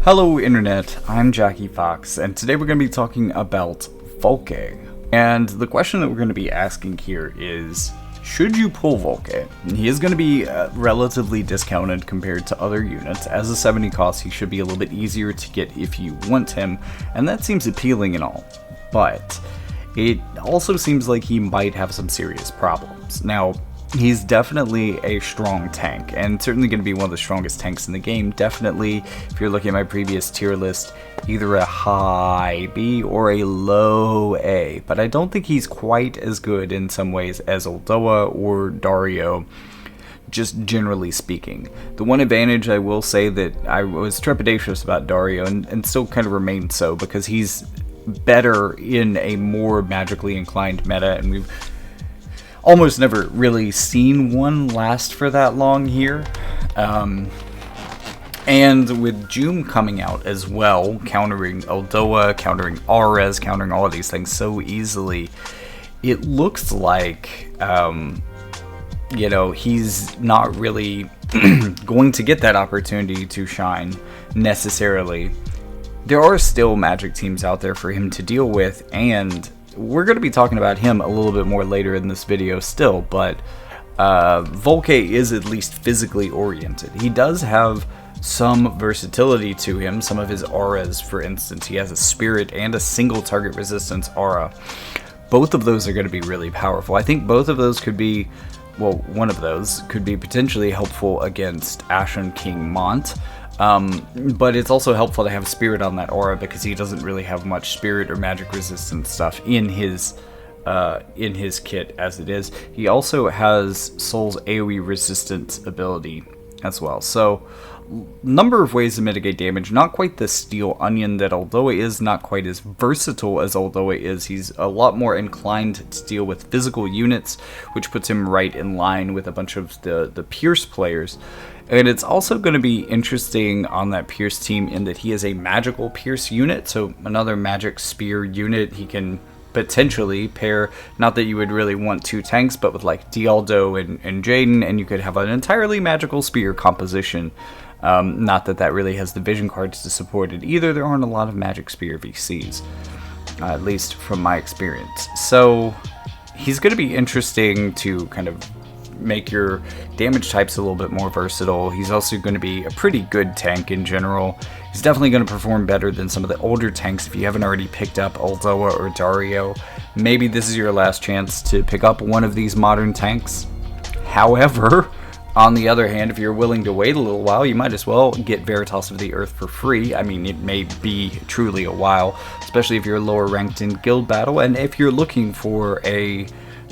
Hello Internet, I'm Jackie Fox, and today we're going to be talking about Vulke. And the question that we're going to be asking here is, should you pull Vulke? He is going to be relatively discounted compared to other units. As a 70 cost, he should be a little bit easier to get if you want him, and that seems appealing and all. But it also seems like he might have some serious problems. Now, he's definitely a strong tank, and certainly going to be one of the strongest tanks in the game. Definitely, if you're looking at my previous tier list, either a high B or a low A. But I don't think he's quite as good in some ways as Uldoa or Dario, just generally speaking. The one advantage I will say that I was trepidatious about Dario, and still kind of remains so, because he's better in a more magically inclined meta, and we've almost never really seen one last for that long here. And with June coming out as well, countering Uldoa, countering Ares, countering all of these things so easily, it looks like, he's not really going to get that opportunity to shine necessarily. There are still Magic teams out there for him to deal with, and we're going to be talking about him a little bit more later in this video still, but Volke is at least physically oriented. He does have some versatility to him. Some of his auras, for instance, he has a spirit and a single target resistance aura. Both of those are going to be really powerful. I think both of those could be, well, one of those could be potentially helpful against Ashen King Mont. But it's also helpful to have Spirit on that aura, because he doesn't really have much Spirit or magic resistance stuff in his kit as it is. He also has Soul's AoE resistance ability as well. So, number of ways to mitigate damage. Not quite the steel onion that Uldoa is, not quite as versatile as Uldoa is. He's a lot more inclined to deal with physical units, which puts him right in line with a bunch of the Pierce players. And it's also going to be interesting on that Pierce team in that he is a magical Pierce unit, so another magic spear unit. He can potentially pair, not that you would really want two tanks, but with like Dialdo and Jaden, and you could have an entirely magical spear composition. Not that that really has the vision cards to support it either. There aren't a lot of magic spear VCs, at least from my experience. So he's going to be interesting to kind of make your damage types a little bit more versatile. He's also going to be a pretty good tank in general. He's definitely going to perform better than some of the older tanks. If you haven't already picked up Uldoa or Dario, maybe this is your last chance to pick up one of these modern tanks. However, on the other hand, if you're willing to wait a little while, you might as well get Veritas of the Earth for free. I mean, it may be truly a while, especially if you're lower ranked in guild battle, and if you're looking for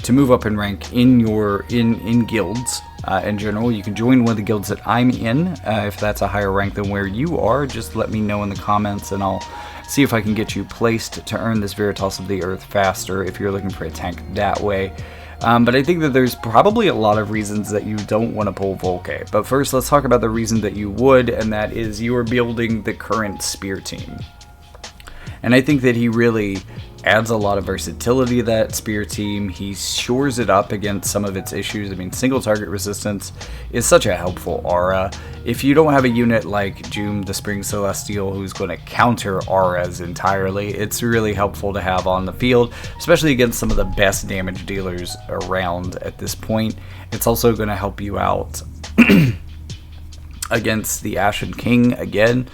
to move up in rank in guilds in general. You can join one of the guilds that I'm in. If that's a higher rank than where you are, just let me know in the comments, and I'll see if I can get you placed to earn this Veritas of the Earth faster if you're looking for a tank that way. But I think that there's probably a lot of reasons that you don't want to pull Volke. But first, let's talk about the reason that you would, and that is you are building the current spear team. And I think that he really adds a lot of versatility to that spear team. He shores it up against some of its issues. I mean, single target resistance is such a helpful aura. If you don't have a unit like June the Spring Celestial who's going to counter auras entirely, it's really helpful to have on the field, especially against some of the best damage dealers around at this point. It's also going to help you out against the Ashen King again.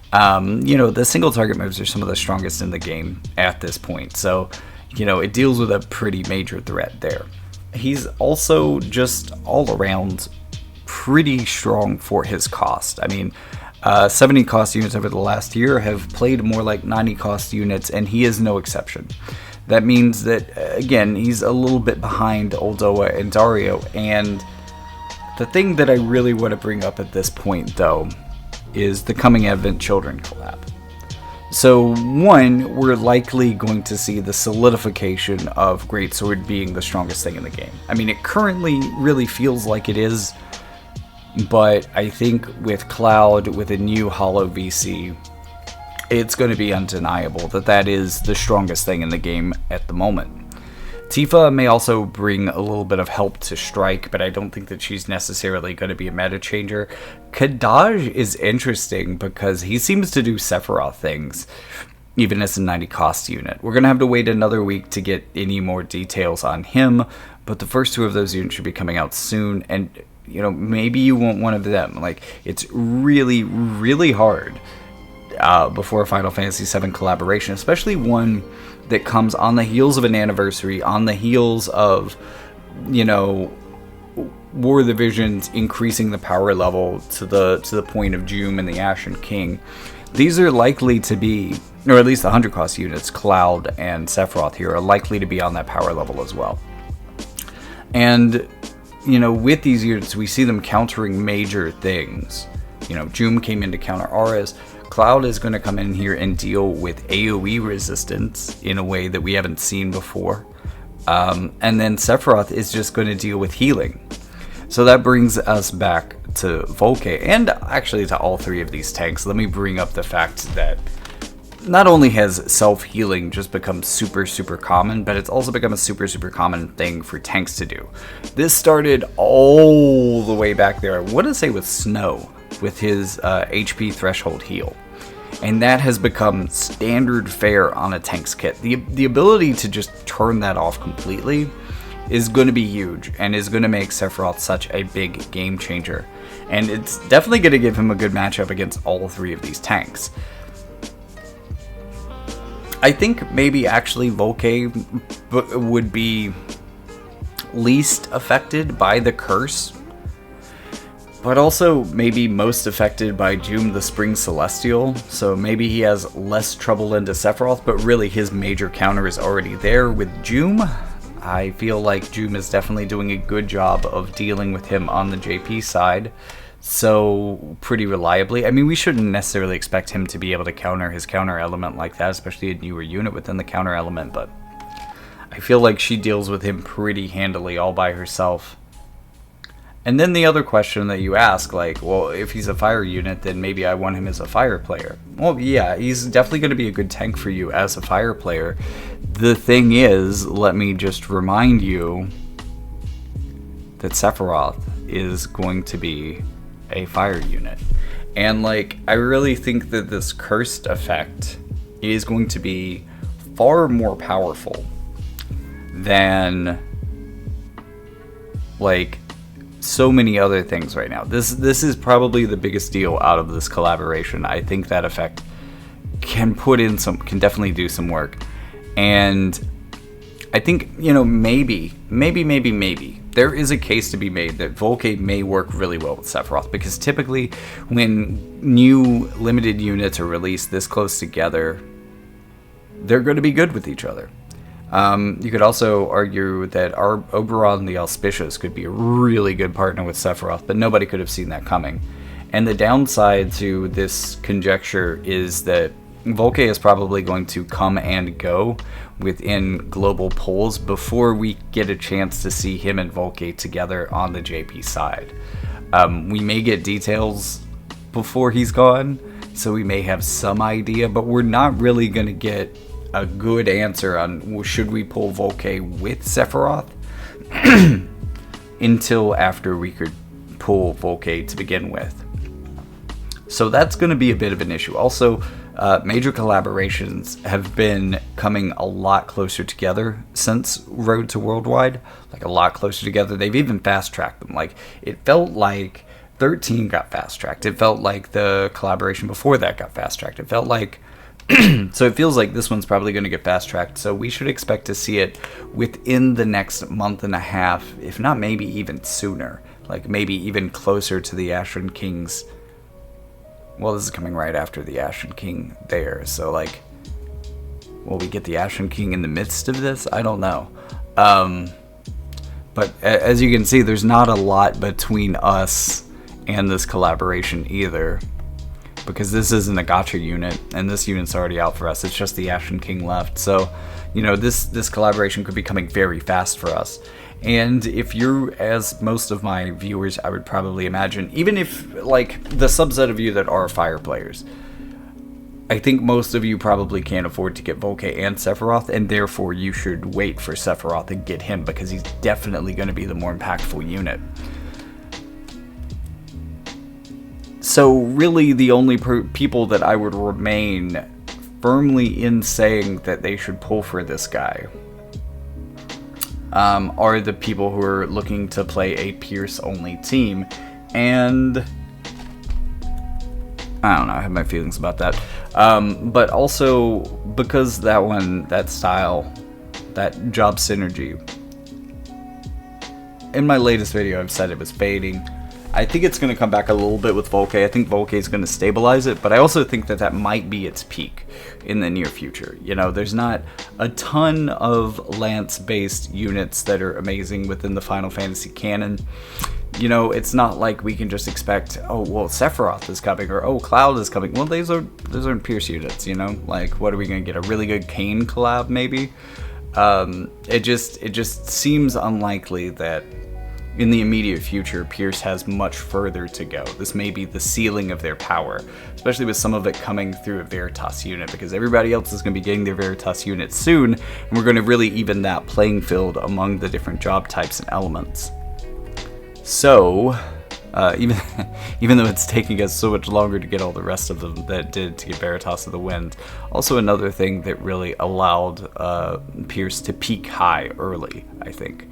The single target moves are some of the strongest in the game at this point, so it deals with a pretty major threat there. He's also just all around pretty strong for his cost. I mean, 70 cost units over the last year have played more like 90 cost units, and he is no exception. That means that, again, he's a little bit behind Uldoa and Dario, and the thing that I really want to bring up at this point, though, is the coming Advent Children collab. So one, we're likely going to see the solidification of Greatsword being the strongest thing in the game. I mean, it currently really feels like it is, but I think with Cloud, with a new Hollow VC, it's going to be undeniable that that is the strongest thing in the game at the moment. Tifa may also bring a little bit of help to Strike, but I don't think that she's necessarily going to be a meta changer. Kadaj is interesting because he seems to do Sephiroth things, even as a 90 cost unit. We're going to have to wait another week to get any more details on him, but the first 2 of those units should be coming out soon, and maybe you want one of them. Like, it's really, really hard before a Final Fantasy VII collaboration, especially one that comes on the heels of an anniversary, on the heels of, War of the Visions increasing the power level to the point of Doom and the Ashen King. These are likely to be, or at least the 100 cost units, Cloud and Sephiroth here, are likely to be on that power level as well. And, with these units, we see them countering major things. Doom came in to counter Auras. Cloud is going to come in here and deal with AoE resistance in a way that we haven't seen before. And then Sephiroth is just going to deal with healing. So that brings us back to Vulke, and actually to all 3 of these tanks. Let me bring up the fact that not only has self-healing just become super, super common, but it's also become a super, super common thing for tanks to do. This started all the way back there, I want to say with Snow, with his HP threshold heal. And that has become standard fare on a tank's kit. The ability to just turn that off completely is going to be huge, and is going to make Sephiroth such a big game changer. And it's definitely going to give him a good matchup against all 3 of these tanks. I think maybe actually Volke would be least affected by the curse, but also maybe most affected by Doom the Spring Celestial, so maybe he has less trouble into Sephiroth, but really his major counter is already there with Doom. I feel like Doom is definitely doing a good job of dealing with him on the JP side, so pretty reliably. I mean, we shouldn't necessarily expect him to be able to counter his counter element like that, especially a newer unit within the counter element, but I feel like she deals with him pretty handily all by herself. And then the other question that you ask, like, well, if he's a fire unit, then maybe I want him as a fire player. Well, yeah, he's definitely going to be a good tank for you as a fire player. The thing is, let me just remind you that Sephiroth is going to be a fire unit. And, like, I really think that this cursed effect is going to be far more powerful than, like, so many other things right now. This is probably the biggest deal out of this collaboration. I think that effect can definitely do some work. And I think, maybe there is a case to be made that Volke may work really well with Sephiroth, because typically when new limited units are released this close together, they're going to be good with each other. You could also argue that our Oberon the Auspicious could be a really good partner with Sephiroth, but nobody could have seen that coming. And the downside to this conjecture is that Volke is probably going to come and go within global polls before we get a chance to see him and Volke together on the JP side. We may get details before he's gone, so we may have some idea, but we're not really going to get a good answer on should we pull Volke with Sephiroth until after we could pull Volke to begin with. So that's going to be a bit of an issue. Also, major collaborations have been coming a lot closer together since Road to Worldwide, like a lot closer together. They've even fast-tracked them. Like, it felt like 13 got fast-tracked. It felt like the collaboration before that got fast-tracked. It felt like so it feels like this one's probably going to get fast-tracked, so we should expect to see it within the next month and a half, if not maybe even sooner, like maybe even closer to the Ashen King's. Well, this is coming right after the Ashen King there, so like, will we get the Ashen King in the midst of this? I don't know. But as you can see, there's not a lot between us and this collaboration either, because this isn't a gacha unit, and this unit's already out for us. It's just the Ashen King left. So, this collaboration could be coming very fast for us. And if you're, as most of my viewers, I would probably imagine, even if, like, the subset of you that are fire players, I think most of you probably can't afford to get Volke and Sephiroth, and therefore you should wait for Sephiroth and get him, because he's definitely going to be the more impactful unit. So really the only people that I would remain firmly in saying that they should pull for this guy are the people who are looking to play a Pierce-only team, and I don't know, I have my feelings about that. But also, because that style, that job synergy, in my latest video I've said it was fading. I think it's going to come back a little bit with Volke. I think Volke is going to stabilize it, but I also think that might be its peak in the near future. You know, there's not a ton of Lance-based units that are amazing within the Final Fantasy canon. You know, it's not like we can just expect, oh, well, Sephiroth is coming, or, oh, Cloud is coming. Well, those aren't Pierce units, you know? Like, what are we going to get? A really good Kain collab, maybe? It just seems unlikely that in the immediate future, Pierce has much further to go. This may be the ceiling of their power, especially with some of it coming through a Veritas unit, because everybody else is going to be getting their Veritas unit soon, and we're going to really even that playing field among the different job types and elements. So, even though it's taking us so much longer to get all the rest of them that did to get Veritas of the Wind, also another thing that really allowed Pierce to peak high early, I think.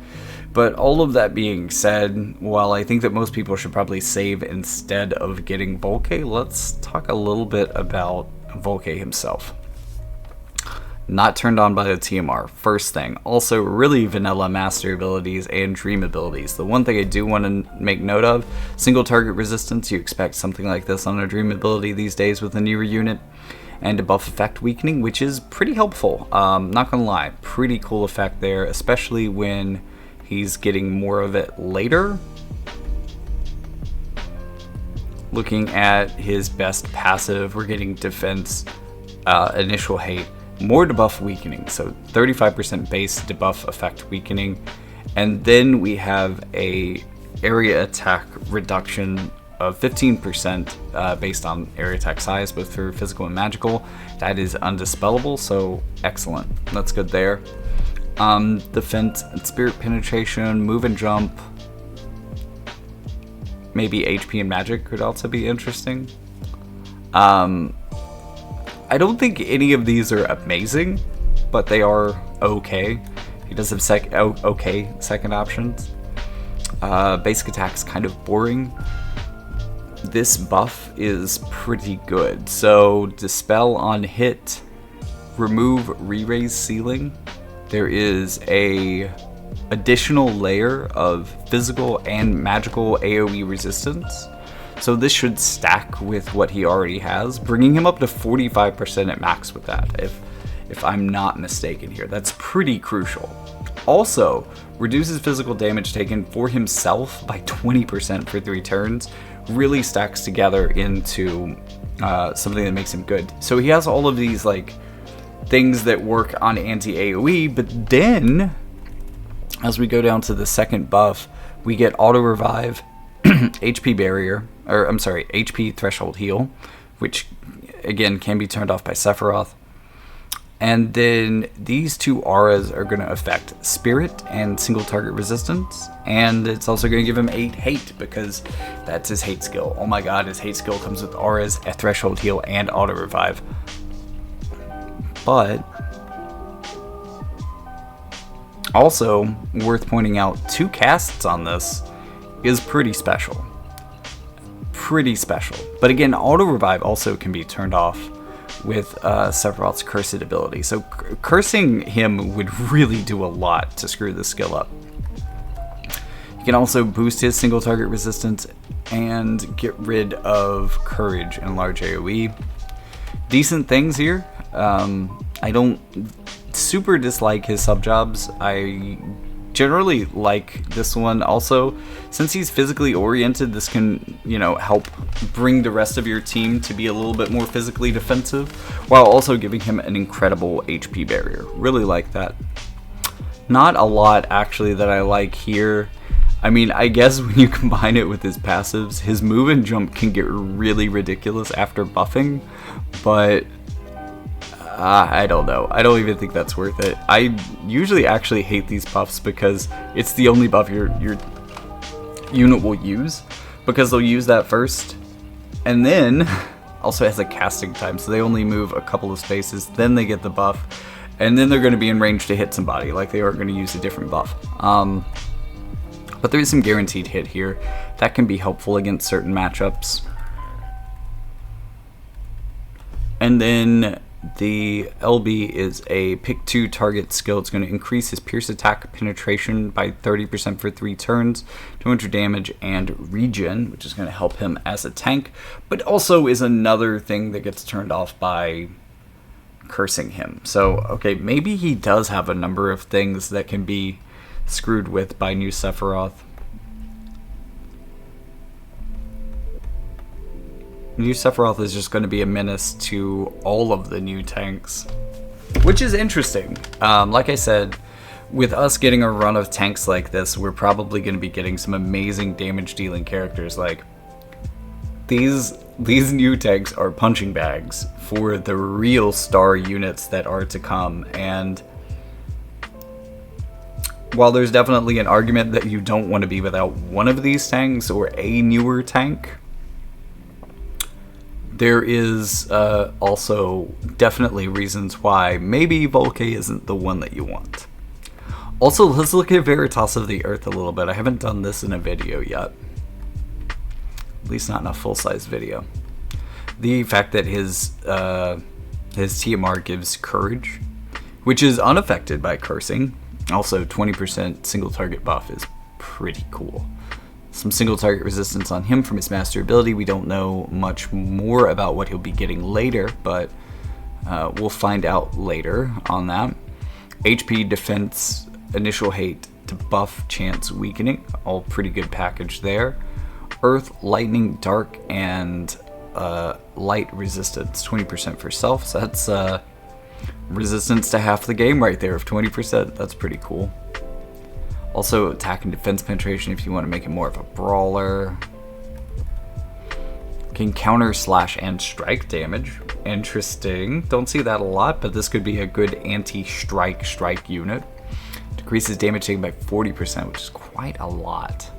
But all of that being said, while I think that most people should probably save instead of getting Volke, let's talk a little bit about Volke himself. Not turned on by the TMR, first thing. Also, really vanilla master abilities and dream abilities. The one thing I do want to make note of, single target resistance, you expect something like this on a dream ability these days with a newer unit. And a buff effect weakening, which is pretty helpful. Not gonna lie, pretty cool effect there, especially when he's getting more of it later. Looking at his best passive, we're getting defense, initial hate, more debuff weakening, so 35% base debuff effect weakening, and then we have a area attack reduction of 15% based on area attack size, both for physical and magical. That is undispellable, so excellent. That's good there. Defense and spirit penetration, move and jump. Maybe HP and magic could also be interesting. I don't think any of these are amazing, but they are okay. He does have okay second options. Basic attack is kind of boring. This buff is pretty good. So dispel on hit, remove re-raise ceiling. There is a additional layer of physical and magical AoE resistance. So this should stack with what he already has, bringing him up to 45% at max with that, if I'm not mistaken here. That's pretty crucial. Also, reduces physical damage taken for himself by 20% for 3 turns. Really stacks together into something that makes him good. So he has all of these like things that work on anti-AoE, but then as we go down to the second buff, we get auto revive, HP barrier, or I'm sorry, HP threshold heal, which again can be turned off by Sephiroth. And then these two auras are going to affect spirit and single target resistance, and it's also going to give him 8 hate because that's his hate skill. Oh my god, his hate skill comes with auras, a threshold heal, and auto revive. But also worth pointing out, 2 casts on this is pretty special. Pretty special. But again, auto revive also can be turned off with Sephiroth's cursed ability. So cursing him would really do a lot to screw this skill up. You can also boost his single target resistance and get rid of courage and large AoE. Decent things here. I don't super dislike his sub-jobs. I generally like this one also. Since he's physically oriented, this can, you know, help bring the rest of your team to be a little bit more physically defensive, while also giving him an incredible HP barrier. Really like that. Not a lot actually that I like here. I mean, I guess when you combine it with his passives, his move and jump can get really ridiculous after buffing, but I don't know. I don't even think that's worth it. I usually actually hate these buffs because it's the only buff your unit will use, because they'll use that first, and then also has a casting time, so they only move a couple of spaces, then they get the buff, and then they're going to be in range to hit somebody, like they are going to use a different buff. But there is some guaranteed hit here that can be helpful against certain matchups. And then the LB is a pick 2 target skill. It's going to increase his pierce attack penetration by 30% for 3 turns, 200 damage, and regen, which is going to help him as a tank, but also is another thing that gets turned off by cursing him. So, okay, maybe he does have a number of things that can be screwed with by New Sephiroth. New Sephiroth is just going to be a menace to all of the new tanks, which is interesting. Like I said, with us getting a run of tanks like this, we're probably going to be getting some amazing damage dealing characters. Like these new tanks are punching bags for the real star units that are to come. And while there's definitely an argument that you don't want to be without one of these tanks or a newer tank, there is also definitely reasons why maybe Volke isn't the one that you want. Also, let's look at Veritas of the Earth a little bit. I haven't done this in a video yet. At least not in a full-size video. The fact that his TMR gives courage, which is unaffected by cursing. Also, 20% single target buff is pretty cool. Some single target resistance on him from his master ability. We don't know much more about what he'll be getting later, but we'll find out later on that. HP, defense, initial hate to buff, chance, weakening. All pretty good package there. Earth, lightning, dark, and light resistance. 20% for self. So that's resistance to half the game right there of 20%. That's pretty cool. Also, attack and defense penetration if you want to make it more of a brawler. Can counter, slash, and strike damage. Interesting. Don't see that a lot, but this could be a good anti-strike unit. Decreases damage taken by 40%, which is quite a lot.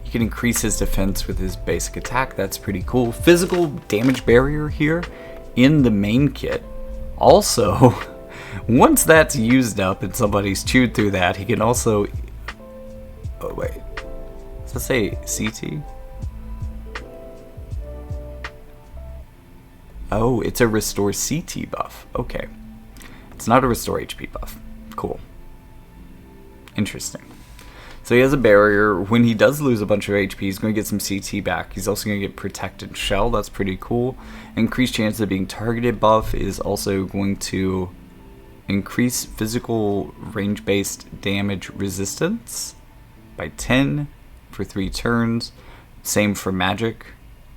You can increase his defense with his basic attack. That's pretty cool. Physical damage barrier here in the main kit. Also, once that's used up and somebody's chewed through that, he can also... Oh, wait. Does that say CT? Oh, it's a restore CT buff. Okay. It's not a restore HP buff. Cool. Interesting. So he has a barrier. When he does lose a bunch of HP, he's going to get some CT back. He's also going to get protected shell. That's pretty cool. Increased chance of being targeted buff is also going to increase physical range-based damage resistance by 10 for 3 turns. Same for magic,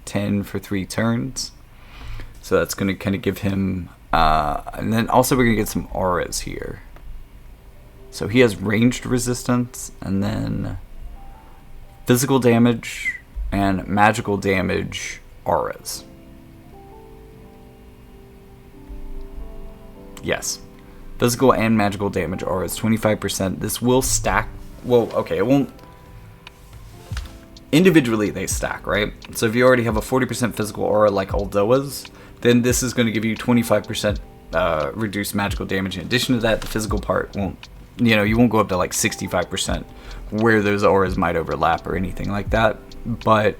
10 for 3 turns. So that's going to kind of give him... and then also we're going to get some auras here. So he has ranged resistance, and then physical damage and magical damage auras. Yes. Physical and magical damage auras, 25%. This will stack. Well, okay, it won't. Individually, they stack, right? So if you already have a 40% physical aura like Aldoa's, then this is going to give you 25% reduced magical damage. In addition to that, the physical part won't. You know, you won't go up to like 65% where those auras might overlap or anything like that, but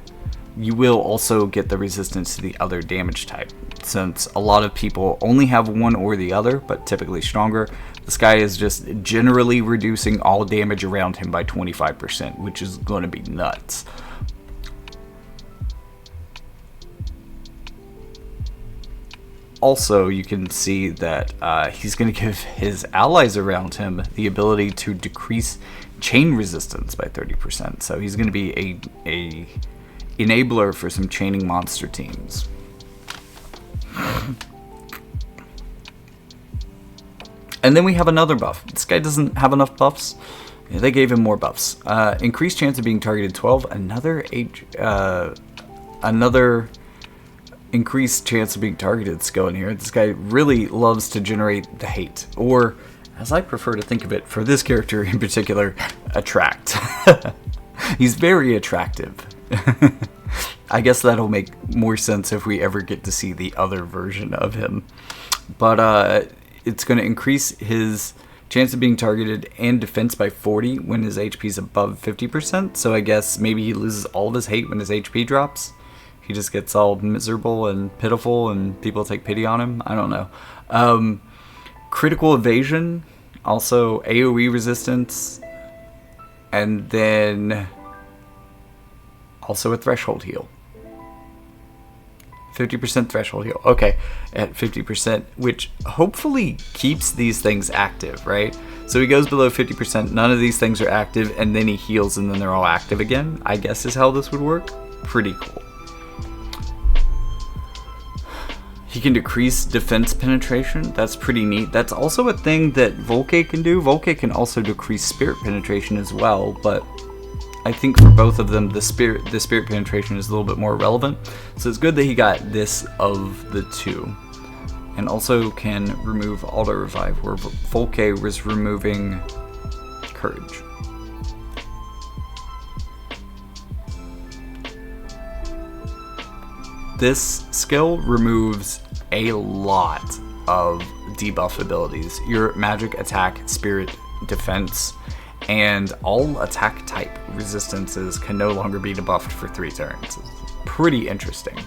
you will also get the resistance to the other damage type. Since a lot of people only have one or the other, but typically stronger, this guy is just generally reducing all damage around him by 25%, which is going to be nuts. Also, you can see that he's going to give his allies around him the ability to decrease chain resistance by 30%. So he's going to be a enabler for some chaining monster teams. And then we have another buff. This guy doesn't have enough buffs. Yeah, they gave him more buffs. Increased chance of being targeted 12. Another increased chance of being targeted skill in here. This guy really loves to generate the hate, or as I prefer to think of it for this character in particular, attract. He's very attractive. I guess that'll make more sense if we ever get to see the other version of him. But it's going to increase his chance of being targeted and defense by 40 when his HP is above 50%. So I guess maybe he loses all of his hate when his HP drops. He just gets all miserable and pitiful and people take pity on him. I don't know. Critical evasion, also AoE resistance, and then also a threshold heal. 50% threshold heal. Okay, at 50%, which hopefully keeps these things active, right? So he goes below 50%, none of these things are active, and then he heals and then they're all active again, I guess is how this would work. Pretty cool. He can decrease defense penetration. That's pretty neat. That's also a thing that Volke can do. Volke can also decrease spirit penetration as well, but I think for both of them, the spirit penetration is a little bit more relevant. So it's good that he got this of the two. And also can remove auto revive, where Volke was removing courage. This skill removes a lot of debuff abilities. Your magic, attack, spirit, defense, and all attack type resistances can no longer be debuffed for 3 turns. It's pretty interesting.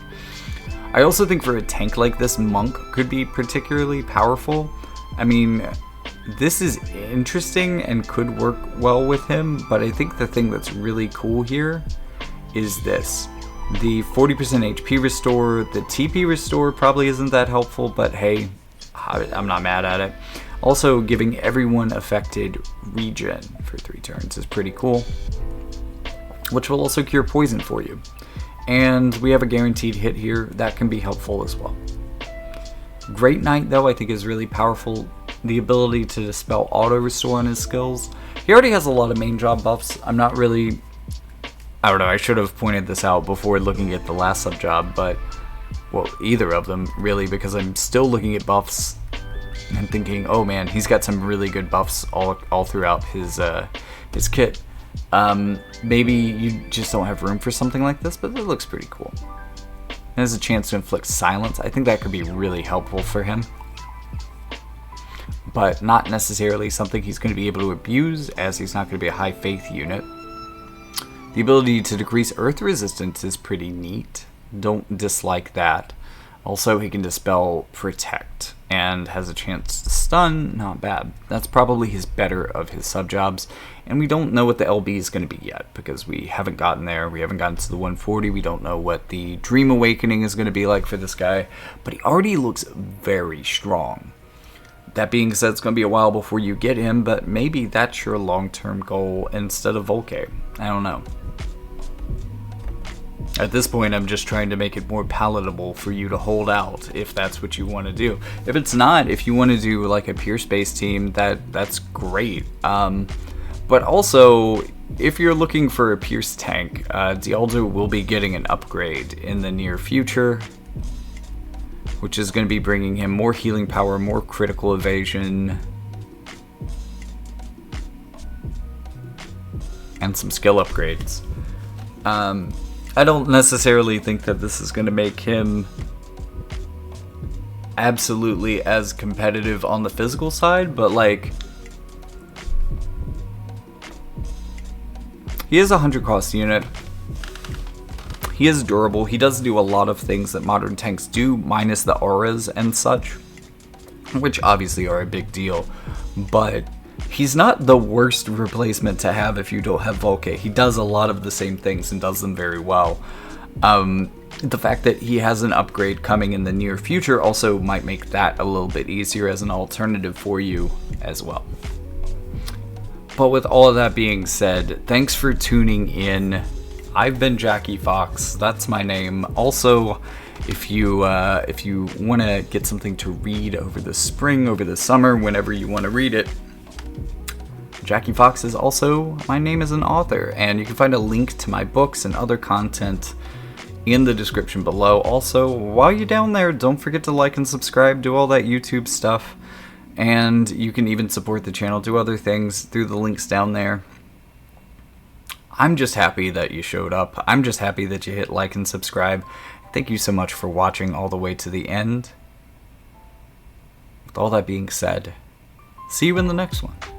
I also think for a tank like this, Monk could be particularly powerful. I mean, this is interesting and could work well with him, but I think the thing that's really cool here is this. The 40% HP restore, the TP restore probably isn't that helpful, but hey, I'm not mad at it. Also, giving everyone affected regen for 3 turns is pretty cool, which will also cure poison for you. And we have a guaranteed hit here that can be helpful as well. Great Knight, though, I think is really powerful. The ability to dispel auto restore on his skills. He already has a lot of main job buffs. I'm not really... I don't know, I should have pointed this out before looking at the last sub job, but, well, either of them, really, because I'm still looking at buffs and thinking, oh man, he's got some really good buffs all throughout his kit. Maybe you just don't have room for something like this, but it looks pretty cool. It has a chance to inflict silence. I think that could be really helpful for him, but not necessarily something he's going to be able to abuse, as he's not going to be a high faith unit. The ability to decrease earth resistance is pretty neat. Don't dislike that. Also, he can dispel protect and has a chance to stun. Not bad. That's probably his better of his sub jobs. And we don't know what the LB is going to be yet, because we haven't gotten there. We haven't gotten to the 140. We don't know what the Dream Awakening is going to be like for this guy. But he already looks very strong. That being said, it's going to be a while before you get him, but maybe that's your long-term goal instead of Volke. I don't know. At this point, I'm just trying to make it more palatable for you to hold out, if that's what you want to do. If it's not, if you want to do like a Pierce-based team, that's great. But also, if you're looking for a Pierce tank, Dialdo will be getting an upgrade in the near future, which is going to be bringing him more healing power, more critical evasion, and some skill upgrades. I don't necessarily think that this is going to make him absolutely as competitive on the physical side, but like, he is a 100 cost unit. He is durable. He does do a lot of things that modern tanks do, minus the auras and such, which obviously are a big deal, but he's not the worst replacement to have if you don't have Volke. He does a lot of the same things and does them very well. The fact that he has an upgrade coming in the near future also might make that a little bit easier as an alternative for you as well. But with all of that being said, thanks for tuning in. I've been Jackie Fox. That's my name. Also, if you want to get something to read over the spring, over the summer, whenever you want to read it, Jackie Fox is also my name as an author, and you can find a link to my books and other content in the description below. Also, while you're down there, don't forget to like and subscribe, do all that YouTube stuff, and you can even support the channel, do other things through the links down there. I'm just happy that you showed up. I'm just happy that you hit like and subscribe. Thank you so much for watching all the way to the end. With all that being said, see you in the next one.